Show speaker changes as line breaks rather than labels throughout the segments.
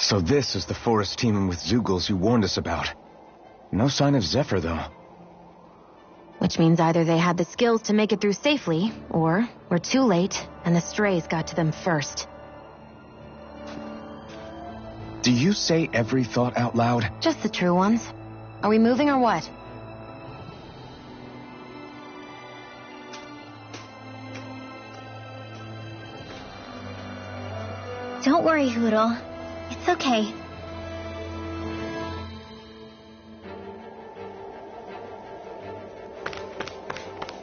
So this is the forest teeming with Zeugles you warned us about. No sign of Zephyr, though.
Which means either they had the skills to make it through safely, or we're too late, and the strays got to them first.
Do you say every thought out loud?
Just the true ones. Are we moving or what?
Don't worry, Hoodle. It's okay.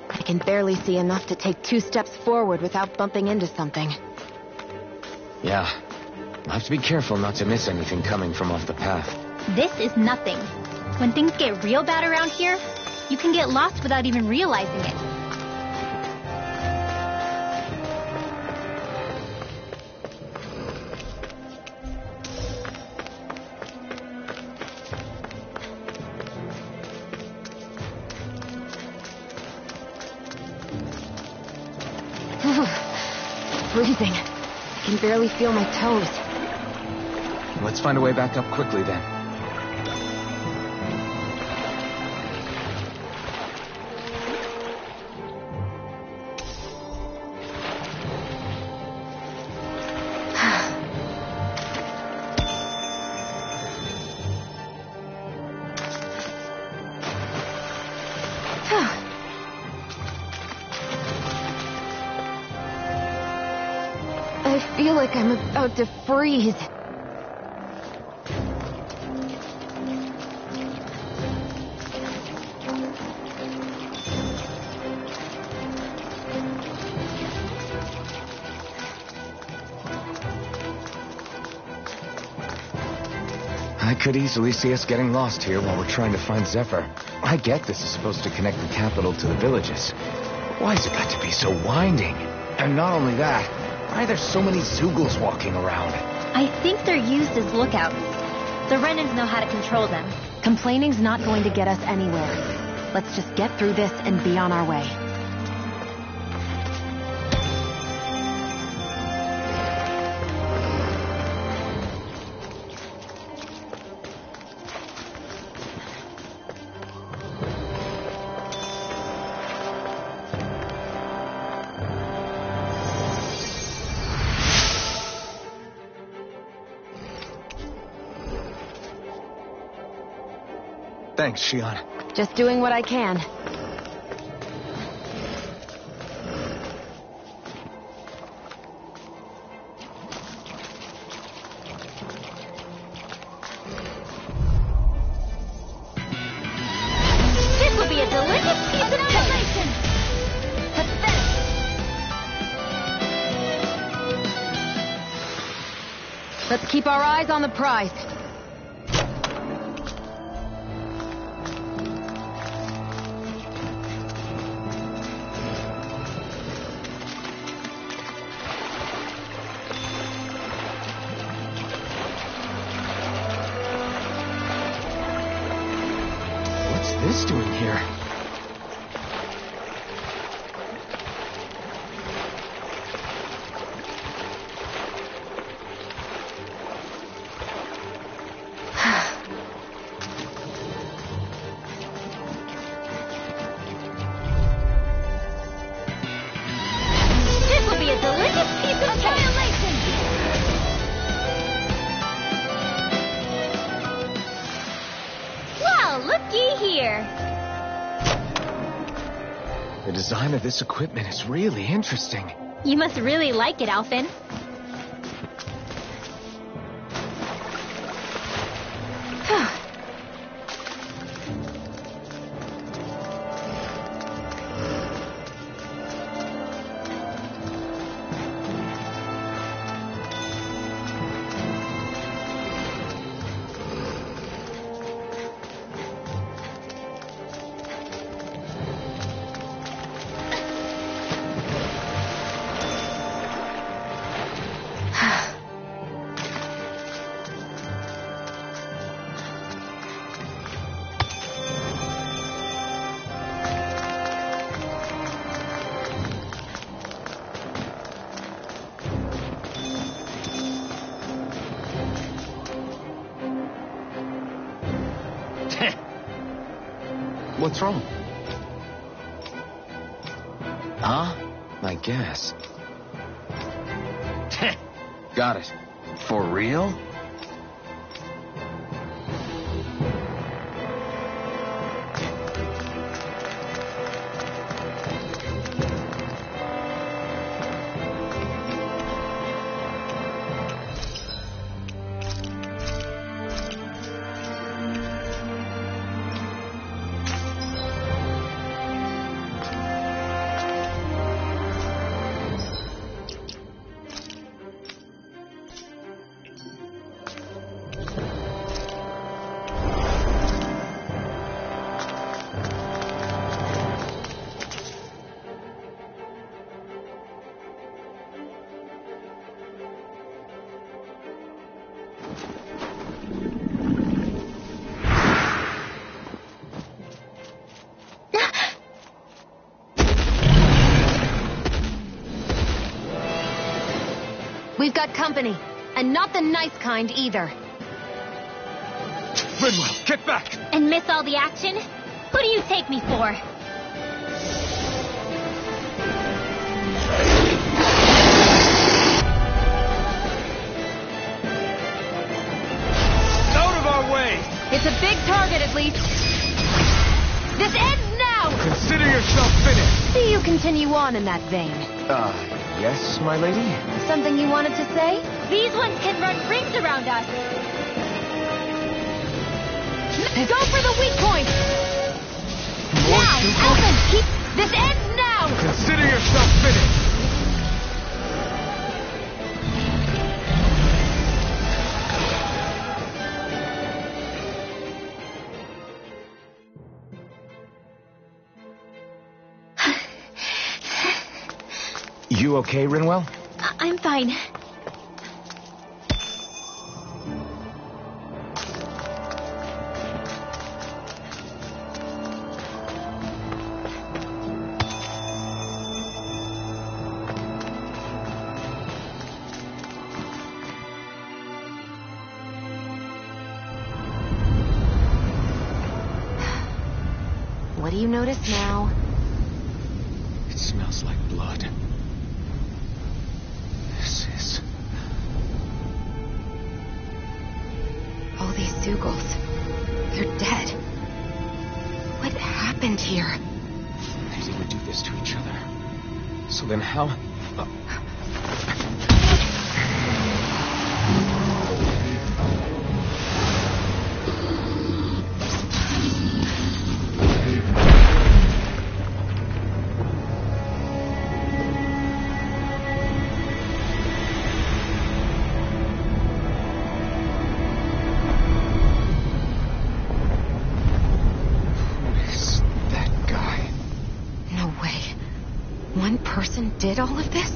I can barely see enough to take 2 steps forward without bumping into something.
Yeah. I'll have to be careful not to miss anything coming from off the path.
This is nothing. When things get real bad around here, you can get lost without even realizing it.
Freezing. I can barely feel my toes.
Let's find a way back up quickly, then.
I feel like I'm about to freeze.
I could easily see us getting lost here while we're trying to find Zephyr. I get this is supposed to connect the capital to the villages. Why's it got to be so winding? And not only that, why are there so many Zeugles walking around?
I think they're used as lookouts. The Renans know how to control them.
Complaining's not going to get us anywhere. Let's just get through this and be on our way.
Thanks, Shion.
Just doing what I can.
This will be a delicious piece of cake! Pathetic!
Let's keep our eyes on the prize.
What's this doing here?
This will be a delicious piece of violation! Well, looky here.
The design of this equipment is really interesting.
You must really like it, Alphen.
What's wrong? Huh? I guess. Got it. For real?
We've got company, and not the nice kind either.
Rinwell, get back!
And miss all the action? Who do you take me for?
Out of our way!
It's a big target, at least. This ends now!
Consider yourself finished!
See you continue on in that vein.
Yes, my lady?
Something you wanted to say?
These ones can run rings around us.
Go for the weak point! Now, Elvin, keep... This ends now!
Consider yourself finished! You okay, Rinwell?
I'm fine.
What do you notice now?
It smells like blood. This is...
All these Zeugles. They're dead. What happened here?
They didn't do this to each other. So then how...
One person did all of this?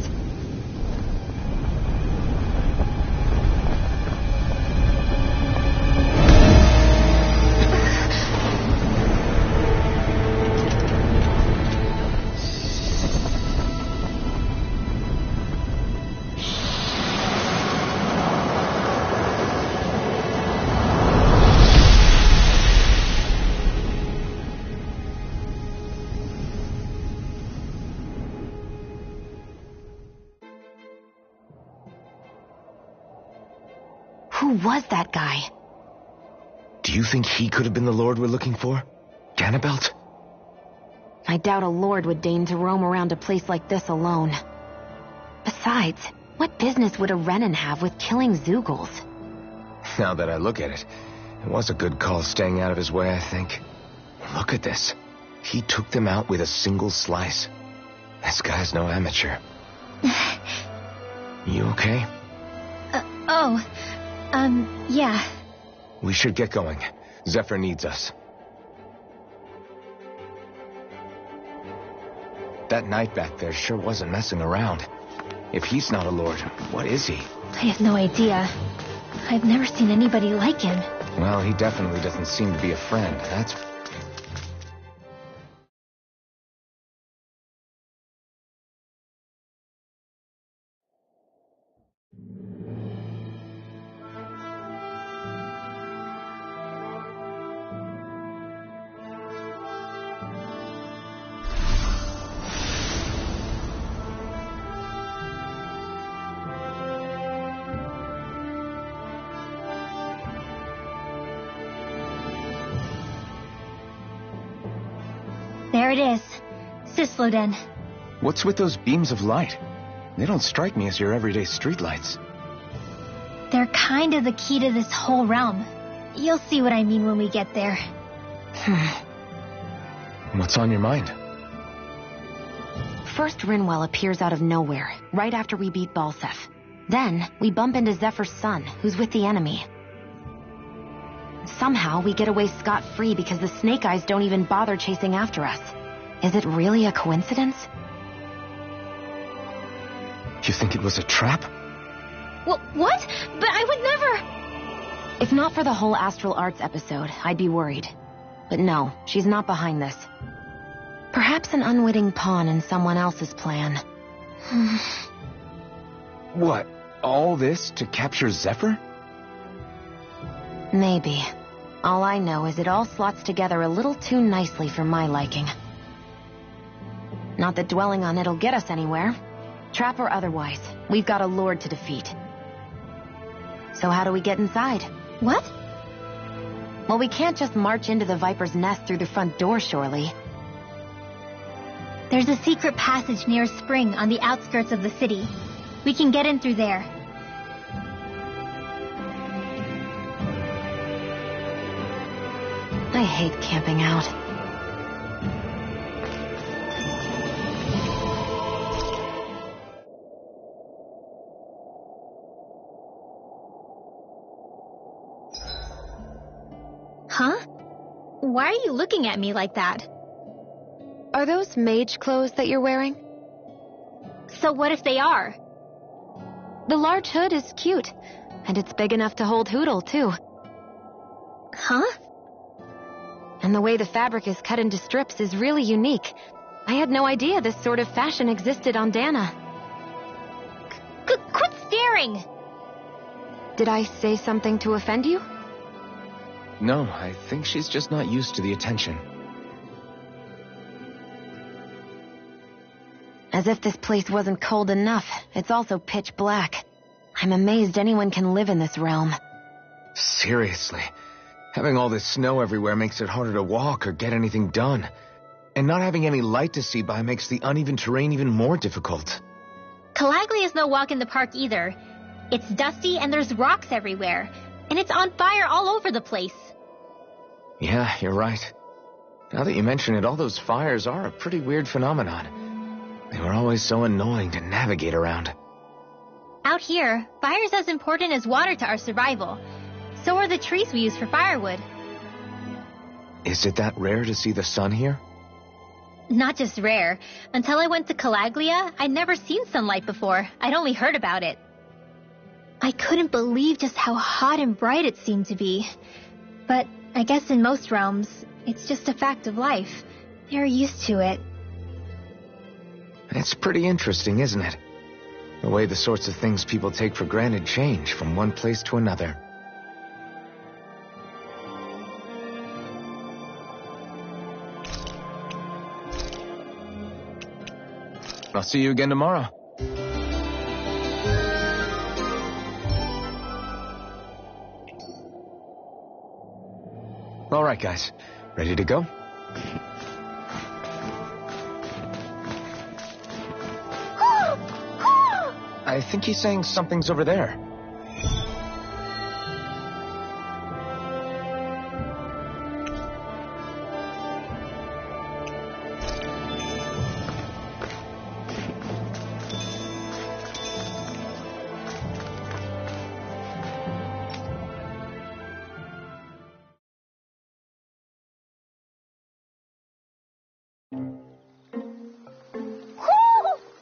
Who was that guy?
Do you think he could have been the Lord we're looking for? Ganabelt?
I doubt a lord would deign to roam around a place like this alone. Besides, what business would a Renan have with killing Zeugles?
Now that I look at it, it was a good call staying out of his way, I think. Look at this. He took them out with a single slice. This guy's no amateur. You okay?
Yeah.
We should get going. Zephyr needs us. That knight back there sure wasn't messing around. If he's not a lord, what is he?
I have no idea. I've never seen anybody like him.
Well, he definitely doesn't seem to be a friend, that's...
There it is. Sisloden.
What's with those beams of light? They don't strike me as your everyday streetlights.
They're kind of the key to this whole realm. You'll see what I mean when we get there.
What's on your mind?
First, Rinwell appears out of nowhere, right after we beat Balsef. Then, we bump into Zephyr's son, who's with the enemy. Somehow, we get away scot-free because the Snake Eyes don't even bother chasing after us. Is it really a coincidence?
You think it was a trap?
What? But I would never...
If not for the whole Astral Arts episode, I'd be worried. But no, she's not behind this. Perhaps an unwitting pawn in someone else's plan.
What? All this to capture Zephyr?
Maybe. All I know is it all slots together a little too nicely for my liking. Not that dwelling on it'll get us anywhere. Trap or otherwise, we've got a lord to defeat. So how do we get inside?
What?
Well, we can't just march into the Viper's nest through the front door, surely.
There's a secret passage near a spring on the outskirts of the city. We can get in through there.
I hate camping out.
Huh? Why are you looking at me like that?
Are those mage clothes that you're wearing?
So what if they are?
The large hood is cute, and it's big enough to hold Hootle, too.
Huh?
And the way the fabric is cut into strips is really unique. I had no idea this sort of fashion existed on Dana.
Quit staring!
Did I say something to offend you?
No, I think she's just not used to the attention.
As if this place wasn't cold enough, it's also pitch black. I'm amazed anyone can live in this realm.
Seriously. Having all this snow everywhere makes it harder to walk or get anything done. And not having any light to see by makes the uneven terrain even more difficult.
Calaglia is no walk in the park either. It's dusty and there's rocks everywhere. And it's on fire all over the place.
Yeah, you're right. Now that you mention it, all those fires are a pretty weird phenomenon. They were always so annoying to navigate around.
Out here, fire's as important as water to our survival. So are the trees we use for firewood.
Is it that rare to see the sun here?
Not just rare. Until I went to Calaglia, I'd never seen sunlight before. I'd only heard about it. I couldn't believe just how hot and bright it seemed to be. But I guess in most realms, it's just a fact of life. They're used to it.
It's pretty interesting, isn't it? The way the sorts of things people take for granted change from one place to another. I'll see you again tomorrow. All right, guys. Ready to go? I think he's saying something's over there.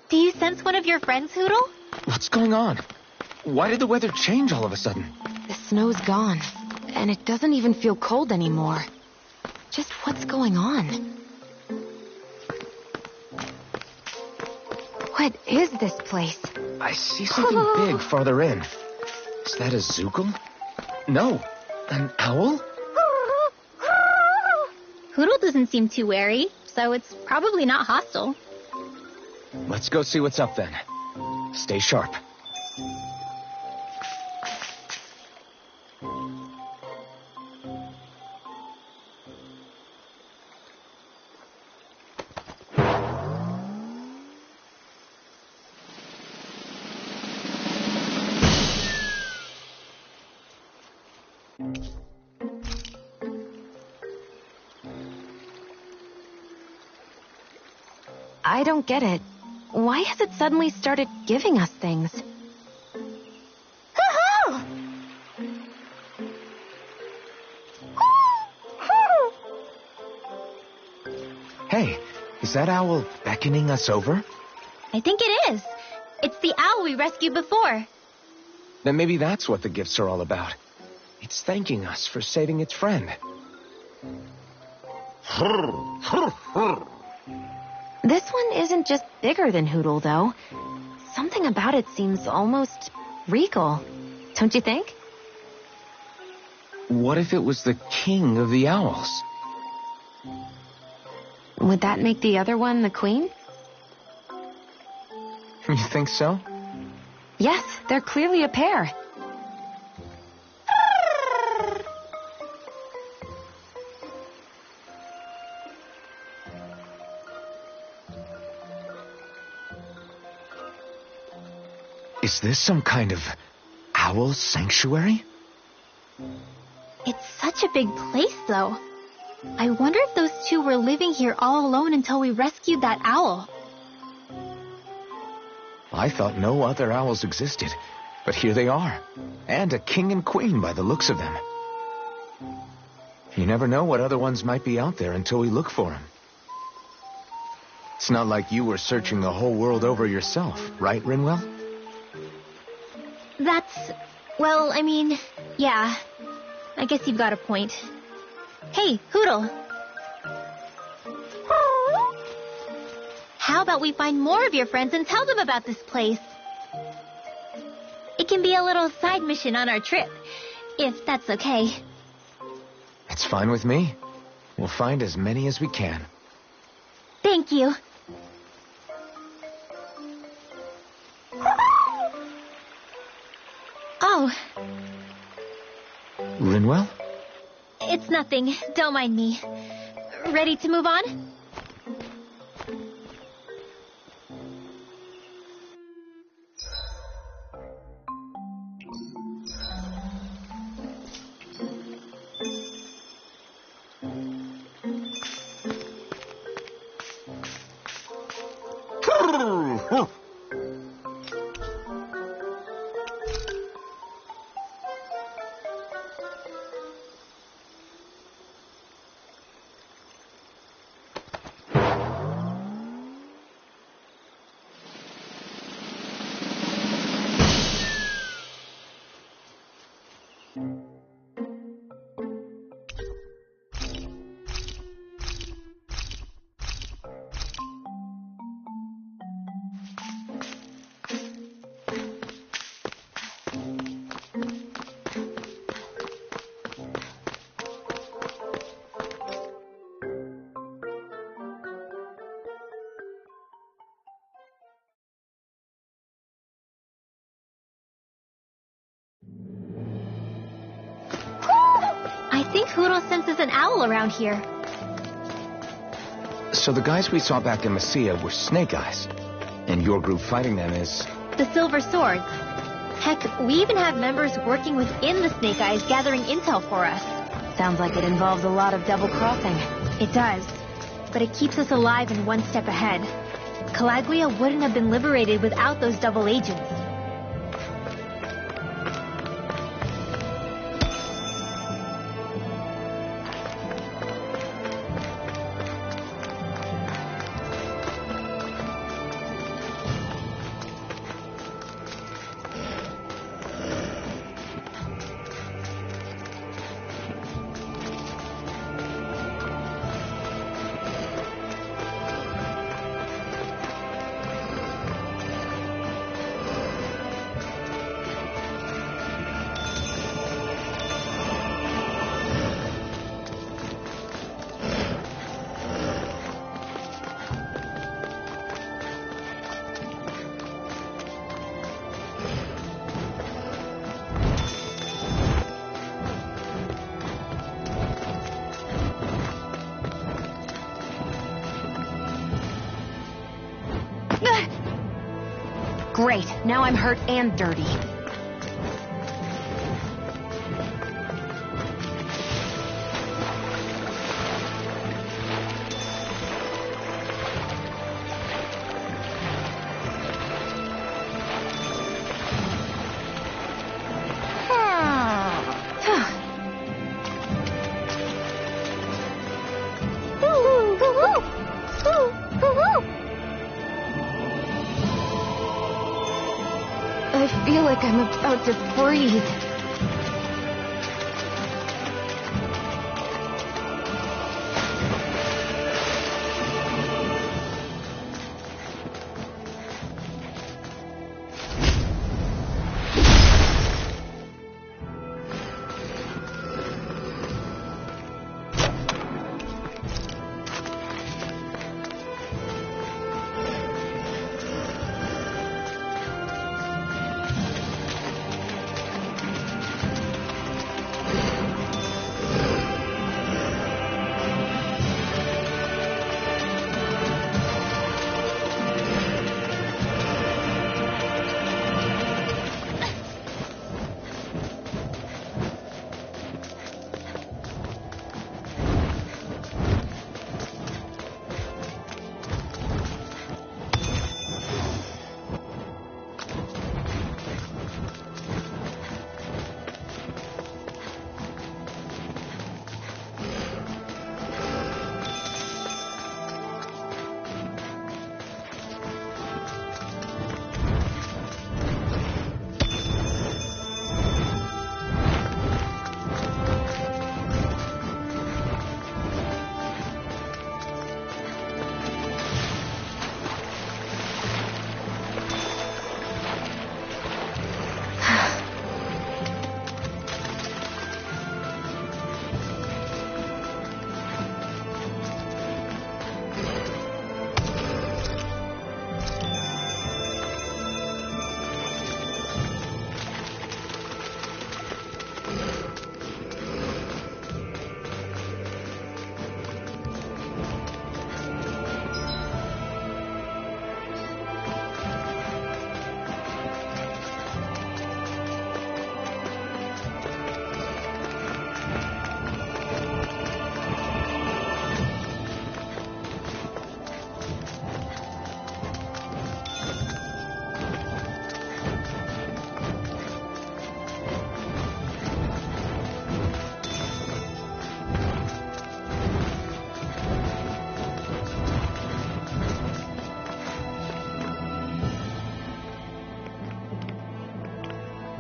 Do you sense one of your friends, Hootle?
What's going on? Why did the weather change all of a sudden?
The snow's gone, and it doesn't even feel cold anymore. Just what's going on? What is this place?
I see something big farther in. Is that a Zoogle? No, an owl?
Hootle doesn't seem too wary, so it's probably not hostile.
Let's go see what's up then. Stay sharp.
I don't get it. Why has it suddenly started giving us things?
Hey, is that owl beckoning us over?
I think it is. It's the owl we rescued before.
Then maybe that's what the gifts are all about. It's thanking us for saving its friend.
This one isn't just bigger than Hootle, though. Something about it seems almost regal. Don't you think?
What if it was the king of the owls?
Would that make the other one the queen?
You think so?
Yes, they're clearly a pair.
Is this some kind of owl sanctuary?
It's such a big place, though. I wonder if those two were living here all alone until we rescued that owl.
I thought no other owls existed, but here they are. And a king and queen by the looks of them. You never know what other ones might be out there until we look for them. It's not like you were searching the whole world over yourself, right, Rinwell?
Well, I mean, yeah. I guess you've got a point. Hey, Hootle. How about we find more of your friends and tell them about this place? It can be a little side mission on our trip, if that's okay.
It's fine with me. We'll find as many as we can.
Thank you. Oh.
Rinwell?
It's nothing. Don't mind me. Ready to move on? I think Hootle senses an owl around here.
So the guys we saw back in Messia were Snake Eyes, and your group fighting them is...
The Silver Swords. Heck, we even have members working within the Snake Eyes gathering intel for us.
Sounds like it involves a lot of double-crossing.
It does. But it keeps us alive and one step ahead. Calaglia wouldn't have been liberated without those double agents.
Great, now I'm hurt and dirty. breathe.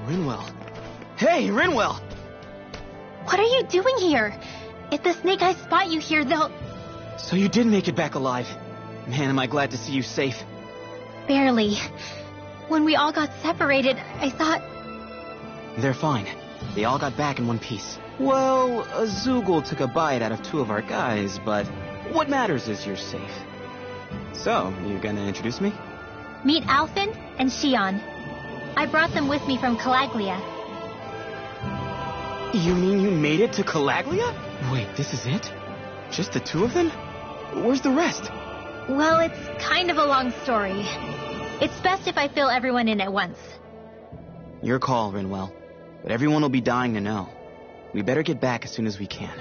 Rinwell. Hey, Rinwell!
What are you doing here? If the Snake Eyes spot you here, they'll...
So you did make it back alive. Man, am I glad to see you safe.
Barely. When we all got separated, I thought...
They're fine. They all got back in one piece. Well, a Zoogle took a bite out of 2 of our guys, but what matters is you're safe. So, you gonna introduce me?
Meet Alphen and Shion. I brought them with me from Calaglia.
You mean you made it to Calaglia? Wait, this is it? Just the 2 of them? Where's the rest?
Well, it's kind of a long story. It's best if I fill everyone in at once.
Your call, Rinwell. But everyone will be dying to know. We better get back as soon as we can.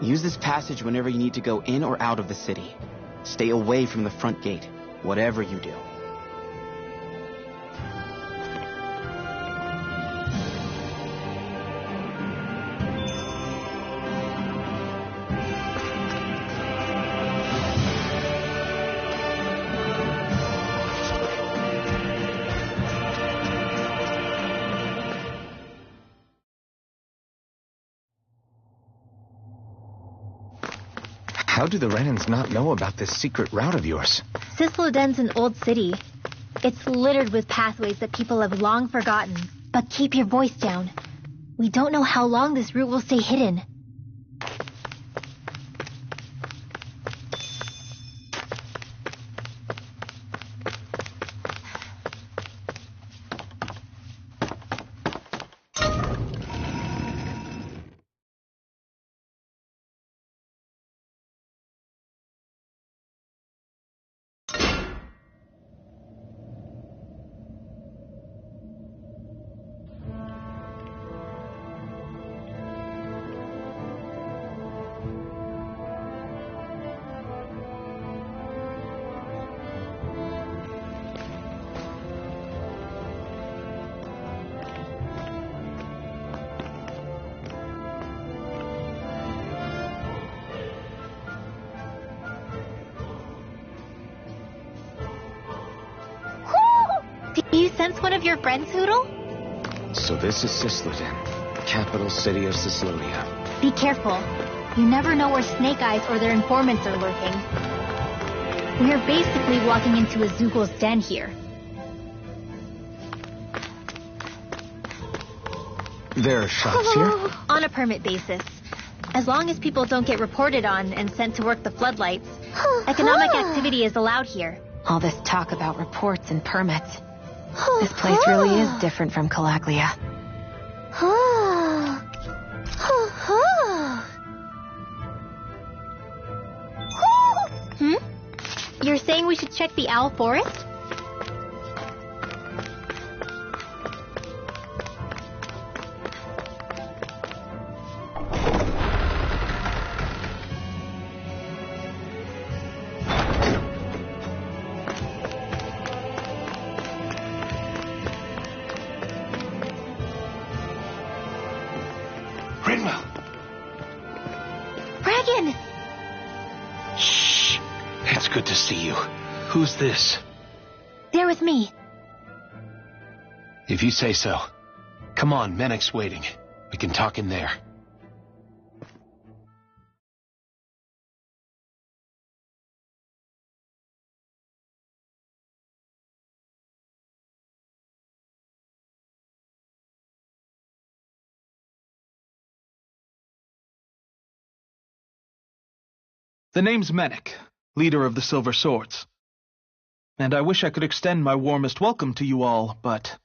Use this passage whenever you need to go in or out of the city. Stay away from the front gate, whatever you do.
How do the Renans not know about this secret route of yours?
Sisloden's an old city. It's littered with pathways that people have long forgotten. But keep your voice down. We don't know how long this route will stay hidden. Do you sense one of your friends, Hoodle?
So this is Cisloden, capital city of Cislodia.
Be careful. You never know where Snake Eyes or their informants are lurking. We are basically walking into a Zugol's den here.
There are shops here?
On a permit basis. As long as people don't get reported on and sent to work the floodlights, economic activity is allowed here.
All this talk about reports and permits. This place really is different from Calaglia.
Hmm? You're saying we should check the Owl Forest?
Good to see you. Who's this?
There with me.
If you say so. Come on, Menek's waiting. We can talk in there.
The name's Menek, leader of the Silver Swords. And I wish I could extend my warmest welcome to you all, but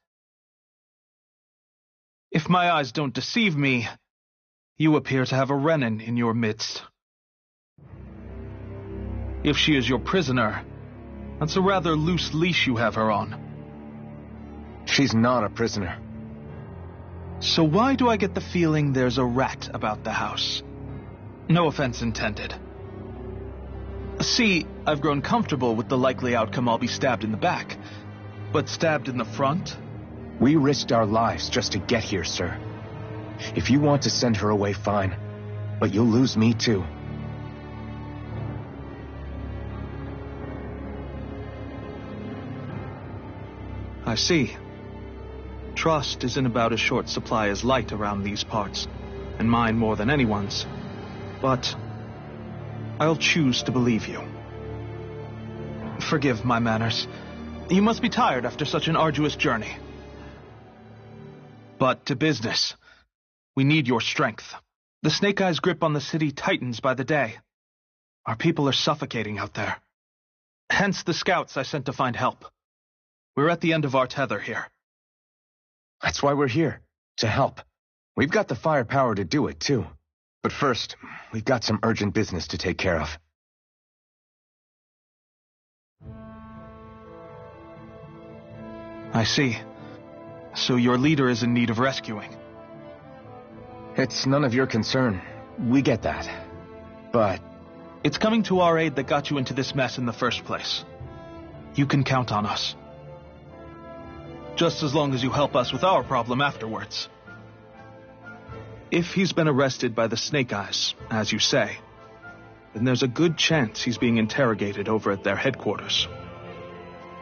if my eyes don't deceive me, you appear to have a Renin in your midst. If she is your prisoner, that's a rather loose leash you have her on.
She's not a prisoner.
So why do I get the feeling there's a rat about the house? No offense intended. See, I've grown comfortable with the likely outcome I'll be stabbed in the back. But stabbed in the front?
We risked our lives just to get here, sir. If you want to send her away, fine. But you'll lose me too.
I see. Trust isn't about as short supply as light around these parts, and mine more than anyone's. But I'll choose to believe you. Forgive my manners. You must be tired after such an arduous journey. But to business. We need your strength. The Snake Eyes' grip on the city tightens by the day. Our people are suffocating out there. Hence the scouts I sent to find help. We're at the end of our tether here.
That's why we're here. To help. We've got the firepower to do it, too. But first, we've got some urgent business to take care of.
I see. So your leader is in need of rescuing.
It's none of your concern. We get that. But
it's coming to our aid that got you into this mess in the first place. You can count on us. Just as long as you help us with our problem afterwards. If he's been arrested by the Snake Eyes, as you say, then there's a good chance he's being interrogated over at their headquarters.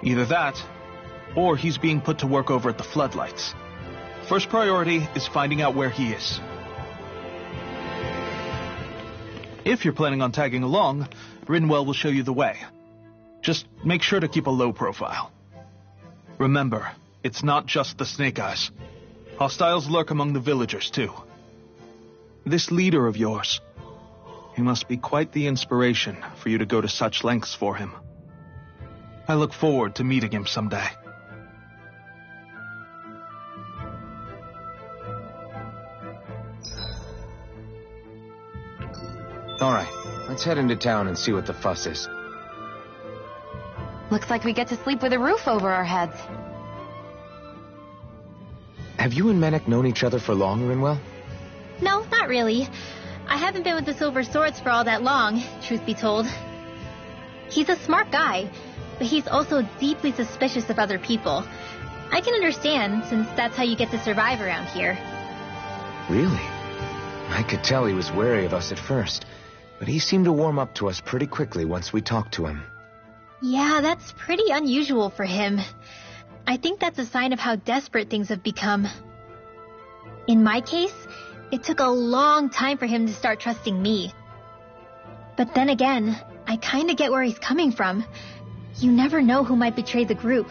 Either that, or he's being put to work over at the Floodlights. First priority is finding out where he is. If you're planning on tagging along, Rinwell will show you the way. Just make sure to keep a low profile. Remember, it's not just the Snake Eyes. Hostiles lurk among the villagers, too. This leader of yours, he must be quite the inspiration for you to go to such lengths for him. I look forward to meeting him someday.
all right, let's head into town and see what the fuss is.
Looks like we get to sleep with a roof over our heads.
Have you and Menek known each other for long, Rinwell?
No, not really. I haven't been with the Silver Swords for all that long, truth be told. He's a smart guy, but he's also deeply suspicious of other people. I can understand, since that's how you get to survive around here.
Really? I could tell he was wary of us at first, but he seemed to warm up to us pretty quickly once we talked to him.
Yeah, that's pretty unusual for him. I think that's a sign of how desperate things have become. In my case, it took a long time for him to start trusting me. But then again, I kinda get where he's coming from. You never know who might betray the group,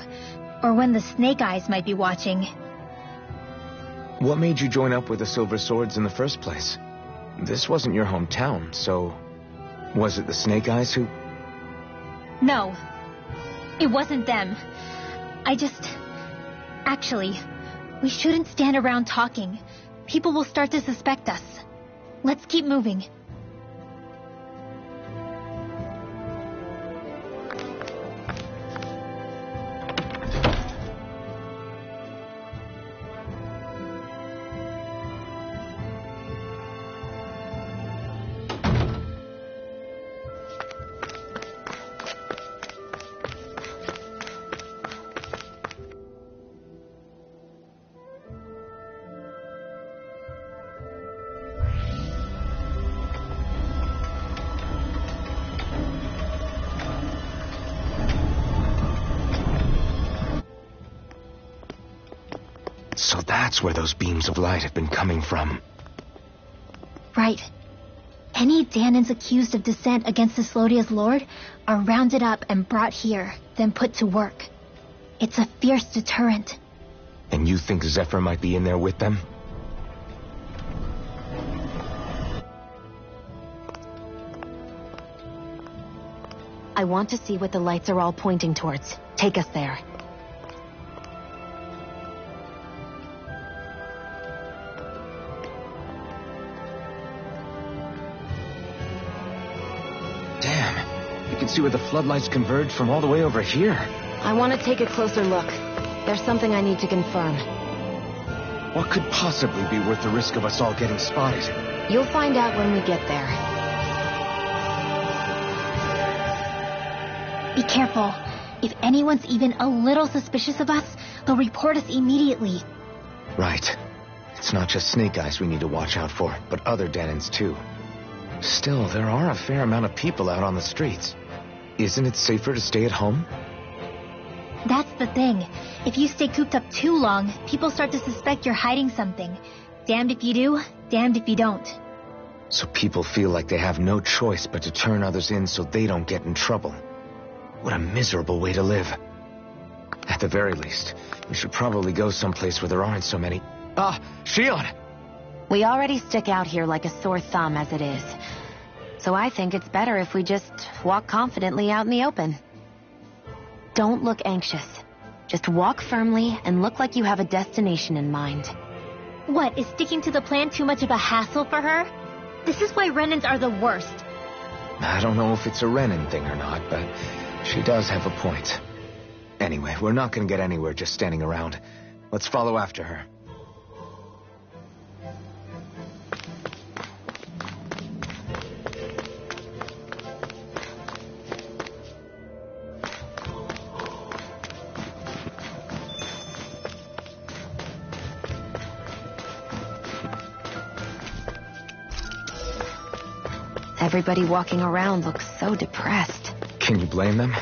or when the Snake Eyes might be watching.
What made you join up with the Silver Swords in the first place? This wasn't your hometown, so... Was it the Snake Eyes who...
No. It wasn't them. Actually, we shouldn't stand around talking. People will start to suspect us. Let's keep moving.
So that's where those beams of light have been coming from.
Right. Any Danans accused of dissent against the Slodia's lord are rounded up and brought here, then put to work. It's a fierce deterrent.
And you think Zephyr might be in there with them?
I want to see what the lights are all pointing towards. Take us there.
Damn, you can see where the floodlights converge from all the way over here.
I want to take a closer look. There's something I need to confirm.
What could possibly be worth the risk of us all getting spotted?
You'll find out when we get there.
Be careful. If anyone's even a little suspicious of us, they'll report us immediately.
Right. It's not just Snake Eyes we need to watch out for, but other Danans too. Still, there are a fair amount of people out on the streets. Isn't it safer to stay at home?
That's the thing. If you stay cooped up too long, people start to suspect you're hiding something. Damned if you do, damned if you don't.
So people feel like they have no choice but to turn others in so they don't get in trouble. What a miserable way to live. At the very least, we should probably go someplace where there aren't so many... Shion!
We already stick out here like a sore thumb as it is. So I think it's better if we just walk confidently out in the open. Don't look anxious. Just walk firmly and look like you have a destination in mind.
What, is sticking to the plan too much of a hassle for her? This is why Renans are the worst.
I don't know if it's a Renan thing or not, but she does have a point. Anyway, we're not gonna get anywhere just standing around. Let's follow after her.
Everybody walking around looks so depressed.
Can you blame them?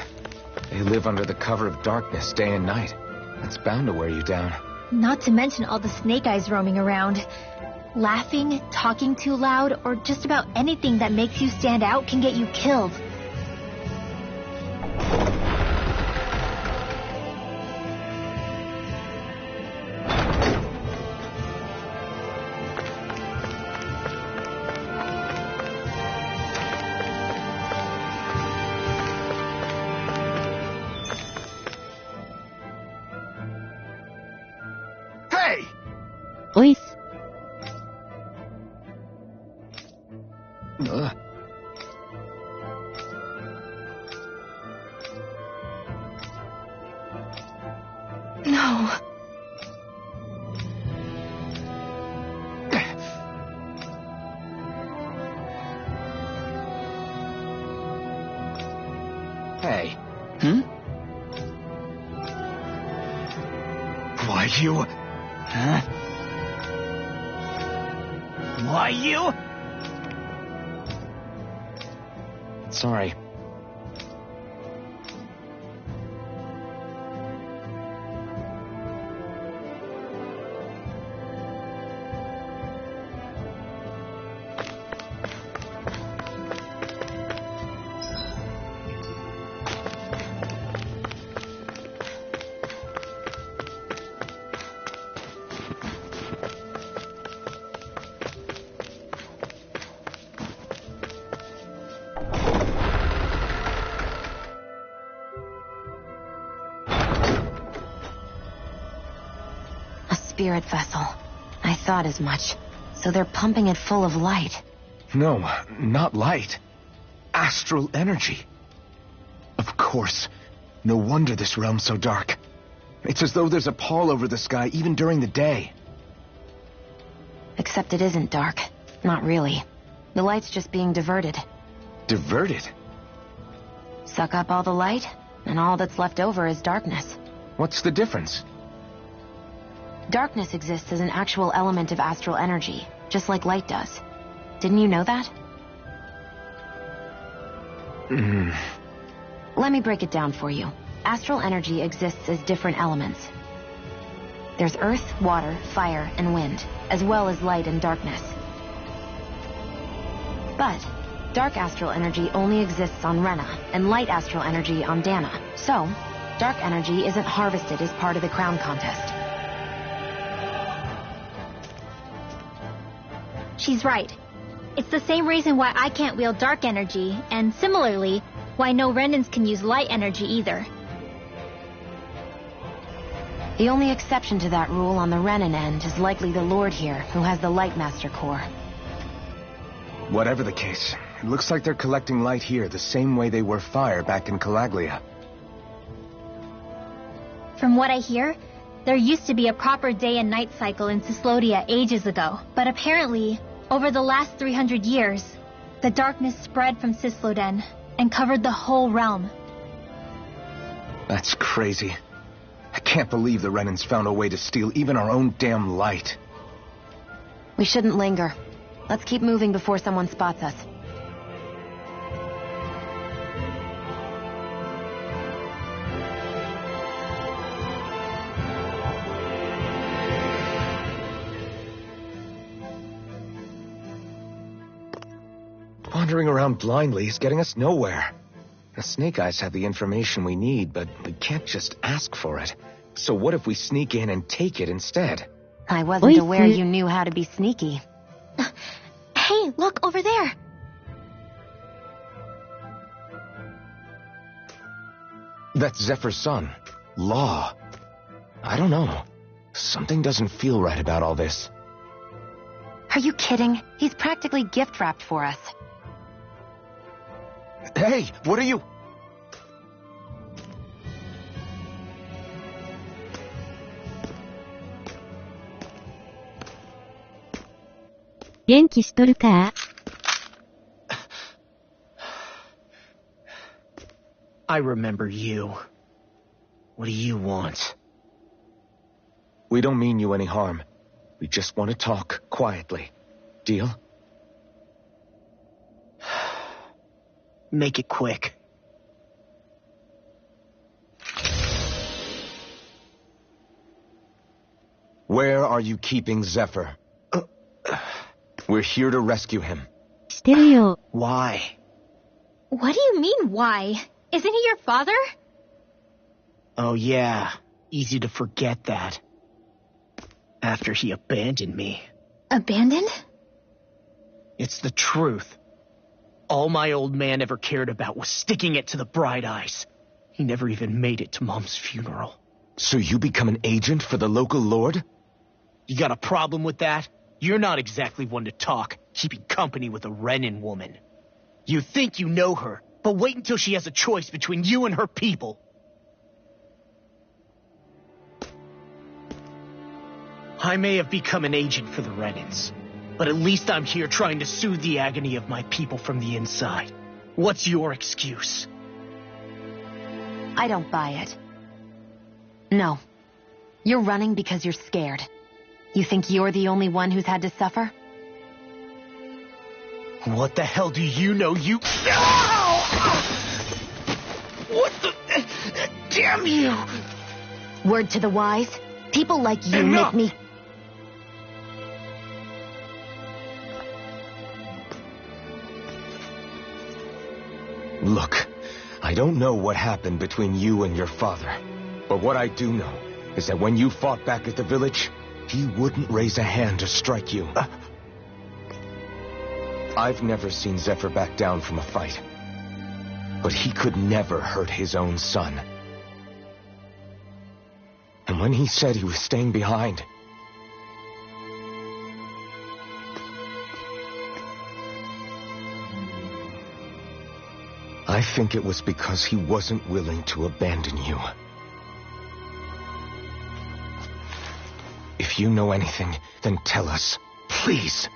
They live under the cover of darkness day and night. That's bound to wear you down.
Not to mention all the Snake Eyes roaming around. Laughing, talking too loud, or just about anything that makes you stand out can get you killed.
Ois.
No. Hey. Why you... Huh? Why you? Sorry.
spirit vessel. I thought as much. So they're pumping it full of light.
No, not light. Astral energy. Of course. No wonder this realm's so dark. It's as though there's a pall over the sky even during the day.
Except it isn't dark. Not really. The light's just being diverted.
Diverted?
Suck up all the light, and all that's left over is darkness.
What's the difference?
Darkness exists as an actual element of astral energy, just like light does. Didn't you know that? Let me break it down for you. Astral energy exists as different elements. There's earth, water, fire, and wind, as well as light and darkness. But dark astral energy only exists on Rena, and light astral energy on Dana. So, dark energy isn't harvested as part of the crown contest.
She's right. It's the same reason why I can't wield dark energy, and similarly, why no Renans can use light energy either.
The only exception to that rule on the Renan end is likely the Lord here, who has the Light Master core.
Whatever the case, it looks like they're collecting light here the same way they were fire back in Calaglia.
From what I hear, there used to be a proper day and night cycle in Cyslodia ages ago, but apparently, over the last 300 years, the darkness spread from Cysloden and covered the whole realm.
That's crazy. I can't believe the Renans found a way to steal even our own damn light.
We shouldn't linger. Let's keep moving before someone spots us.
Wandering around blindly is getting us nowhere. The Snake Eyes have the information we need, but we can't just ask for it. So what if we sneak in and take it instead?
I wasn't aware you knew how to be sneaky.
Hey, look over there!
That's Zephyr's son, Law. I don't know. Something doesn't feel right about all this.
Are you kidding? He's practically gift-wrapped for us.
Hey, what are you...
I remember you. What do you want?
We don't mean you any harm. We just want to talk quietly. Deal?
Make it quick.
Where are you keeping Zephyr? We're here to rescue him.
Why?
What do you mean, why? Isn't he your father?
Oh yeah, easy to forget that. After he abandoned me.
Abandoned?
It's the truth. All my old man ever cared about was sticking it to the Bright Eyes. He never even made it to Mom's funeral.
So you become an agent for the local lord?
You got a problem with that? You're not exactly one to talk, keeping company with a Renan woman. You think you know her, but wait until she has a choice between you and her people. I may have become an agent for the Renans, but at least I'm here trying to soothe the agony of my people from the inside. What's your excuse?
I don't buy it. No. You're running because you're scared. You think you're the only one who's had to suffer?
What the hell do you know, you... What the... Damn you!
Word to the wise, people like you
Enough!
make me...
Look, I don't know what happened between you and your father, but what I do know is that when you fought back at the village, he wouldn't raise a hand to strike you. I've never seen Zephyr back down from a fight, but he could never hurt his own son. And when he said he was staying behind, I think it was because he wasn't willing to abandon you. If you know anything, then tell us. Please.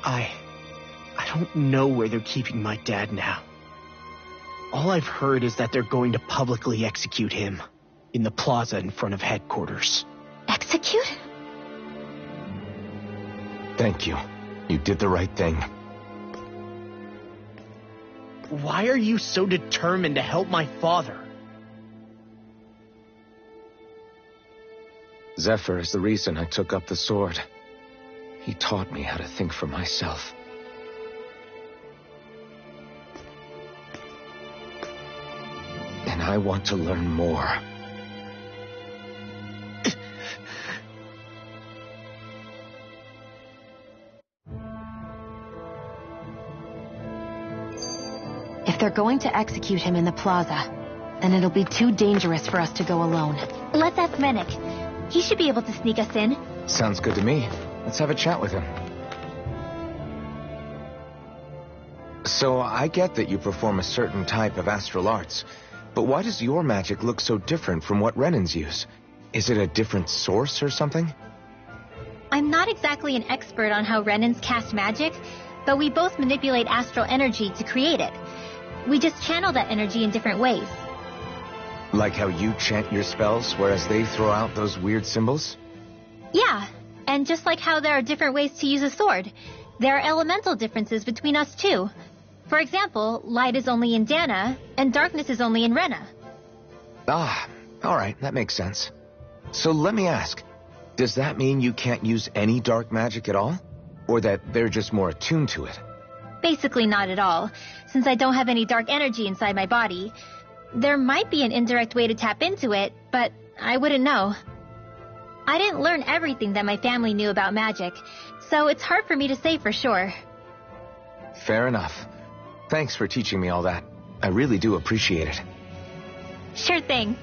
I don't know where they're keeping my dad now. All I've heard is that they're going to publicly execute him in the plaza in front of headquarters.
Execute?
Thank you. You did the right thing.
Why are you so determined to help my father?
Zephyr is the reason I took up the sword. He taught me how to think for myself. And I want to learn more.
If they're going to execute him in the plaza, then it'll be too dangerous for us to go alone.
Let's ask Menik. He should be able to sneak us in.
Sounds good to me. Let's have a chat with him. So, I get that you perform a certain type of astral arts, but why does your magic look so different from what Renan's use? Is it a different source or something?
I'm not exactly an expert on how Renans cast magic, but we both manipulate astral energy to create it. We just channel that energy in different ways.
Like how you chant your spells, whereas they throw out those weird symbols?
Yeah, and just like how there are different ways to use a sword, there are elemental differences between us too. For example, light is only in Dana, and darkness is only in Rena.
Ah, alright, that makes sense. So let me ask, does that mean you can't use any dark magic at all? Or that they're just more attuned to it?
Basically not at all, since I don't have any dark energy inside my body. There might be an indirect way to tap into it, but I wouldn't know. I didn't learn everything that my family knew about magic, so it's hard for me to say for sure.
Fair enough. Thanks for teaching me all that. I really do appreciate it.
Sure thing.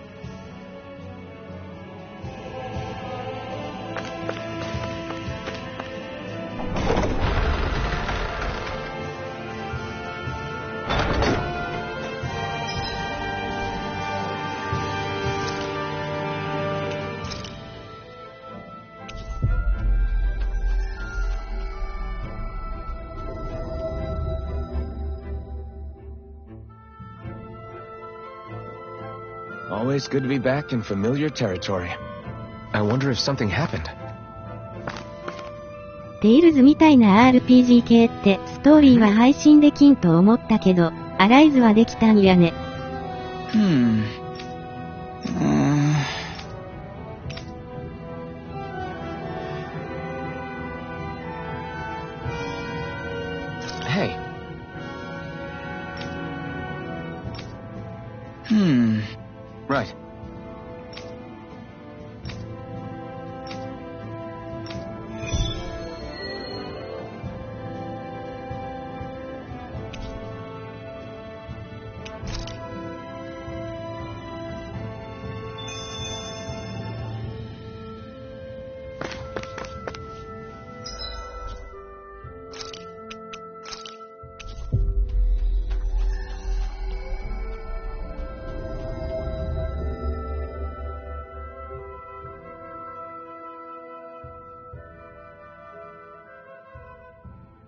Always good to be back in familiar territory. I wonder if something happened.
テイルズみたいな RPG 系ってストーリーは配信できんと思ったけど、アライズはできたんやね。
Hey. Right.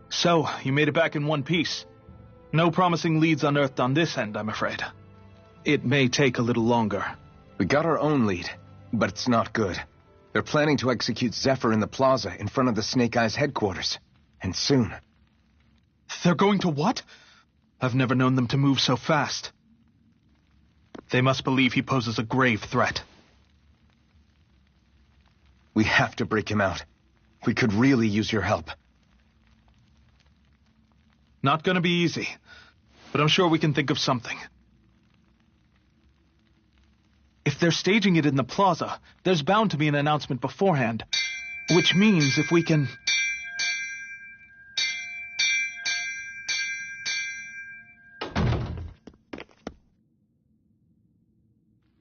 So, you made it back in one piece. No promising leads unearthed on this end, I'm afraid. It may take a little longer.
We got our own lead, but it's not good. They're planning to execute Zephyr in the plaza in front of the Snake Eyes headquarters. And soon.
They're going to what? I've never known them to move so fast. They must believe he poses a grave threat.
We have to break him out. We could really use your help.
Not gonna be easy, but I'm sure we can think of something. If they're staging it in the plaza, there's bound to be an announcement beforehand. Which means if we can...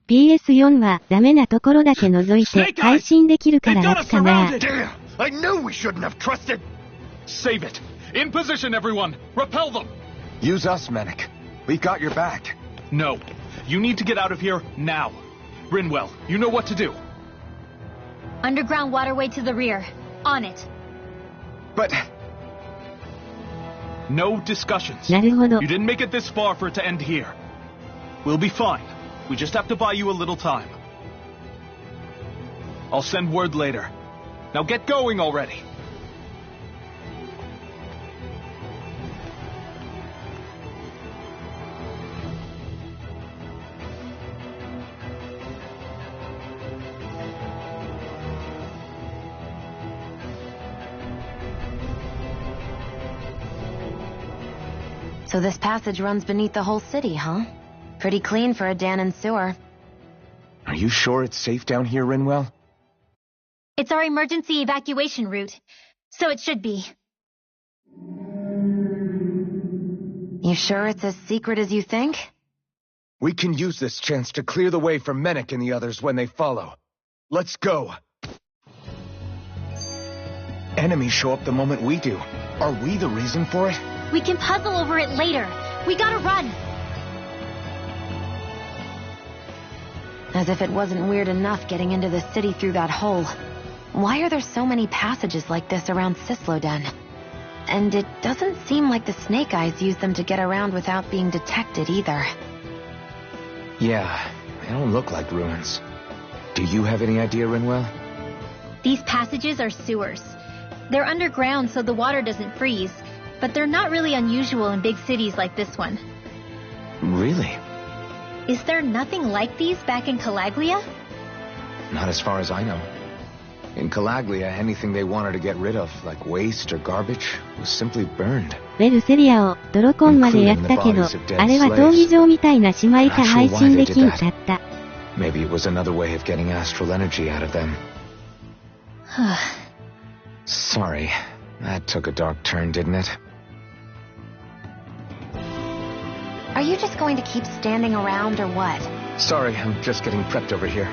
PS4 はダメなところだけ除いて配信できるから楽かな。
I knew we shouldn't have trusted!
Save it! In position, everyone! Repel them!
Use us, Medic. We've got your back.
No. You need to get out of here now. Rinwell, you know what to do.
Underground waterway to the rear. On it.
But...
No discussions.
なるほど。
You didn't make it this far for it to end here. We'll be fine. We just have to buy you a little time. I'll send word later. Now get going already.
So this passage runs beneath the whole city, huh? Pretty clean for a Danon sewer.
Are you sure it's safe down here, Rinwell?
It's our emergency evacuation route, so it should be.
You sure it's as secret as you think?
We can use this chance to clear the way for Menek and the others when they follow. Let's go. Enemies show up the moment we do. Are we the reason for it?
We can puzzle over it later. We gotta run.
As if it wasn't weird enough getting into the city through that hole. Why are there so many passages like this around Sisloden? And it doesn't seem like the Snake Eyes use them to get around without being detected either.
Yeah, they don't look like ruins. Do you have any idea, Rinwell?
These passages are sewers. They're underground so the water doesn't freeze, but they're not really unusual in big cities like this one.
Really?
Is there nothing like these back in Calaglia?
Not as far as I know. In Calaglia, anything they wanted to get rid of, like waste or garbage, was simply burned.
ベルセリアをドロコンまでやったけど、あれは闘技場みたいなしまいた配信できんかった。
Maybe it was another way of getting astral energy out of them. Sorry, that took a dark turn, didn't it?
Are you just going to keep standing around or what?
Sorry, I'm just getting prepped over here.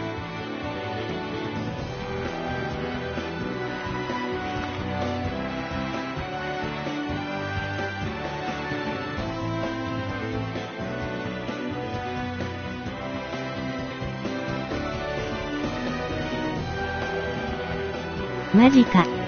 Magica.